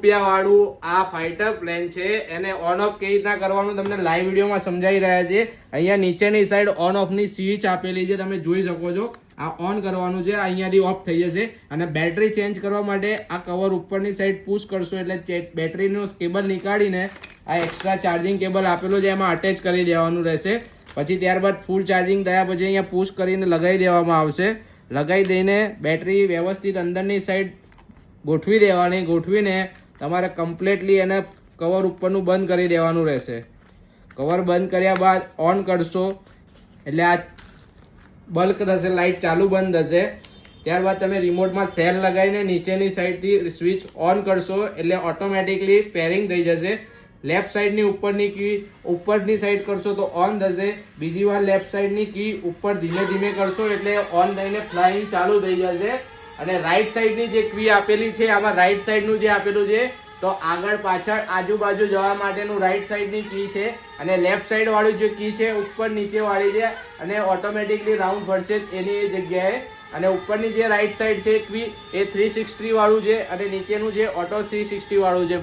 રૂપિયાવાળું આ fighter plane છે. એને ઓન ઓફ કેવી રીતના કરવાનું તમને લાઈવ વિડીયોમાં સમજાવી રહ્યા છે. અહીંયા નીચેની સાઈડ ઓન ઓફની સ્વિચ આપેલી છે, તમે જોઈ શકો છો. આ ઓન કરવાનું છે, અહીંયાથી ઓફ થઈ જશે. અને બેટરી ચેન્જ કરવા માટે આ કવર ઉપરની સાઈડ પુશ કરશો એટલે બેટરીનું કેબલ નીકાળીને આ એક્સ્ટ્રા ચાર્જિંગ કેબલ આપેલું છે એમાં અટેચ કરી દેવાનું રહેશે. પછી ત્યારબાદ ફૂલ ચાર્જિંગ થયા પછી અહીંયા પુશ કરીને લગાવી દેવામાં આવશે. લગાવી દઈને બેટરી વ્યવસ્થિત અંદરની સાઈડ ગોઠવી દેવાની. ગોઠવીને તમારે કમ્પ્લીટલી એને કવર ઉપરનું બંધ કરી દેવાનું રહેશે. કવર બંધ કર્યા બાદ ઓન કરશો એટલે આ બલ્ક થશે, લાઇટ ચાલુ બંધ થશે. ત્યારબાદ તમે રિમોટમાં સેલ લગાવીને નીચેની સાઈડથી સ્વિચ ઓન કરશો એટલે ઓટોમેટિકલી પેરિંગ થઈ જશે. લેફ્ટ સાઈડની ઉપરની કી ઉપરની સાઈડ કરશો તો ઓન થશે. બીજી વાર લેફ્ટ સાઈડની કી ઉપર ધીમે ધીમે કરશો એટલે ઓન થઈને ફ્લાઇંગ ચાલુ થઈ જશે. અને રાઈટ સાઈડની જે કી આપેલી છે આમાં રાઈટ સાઈડનું જે આપેલું છે તો આગળ પાછળ આજુબાજુ જવા માટેનું રાઈટ સાઈડની કી છે. અને લેફ્ટ સાઈડ વાળું જે કી છે ઉપર નીચે વાળી છે અને ઓટોમેટિકલી રાઉન્ડ ફરશે એની જગ્યાએ. અને ઉપરની જે રાઈટ સાઈડ છે કી એ 360 વાળું છે અને નીચેનું જે ઓટો 360 વાળું છે.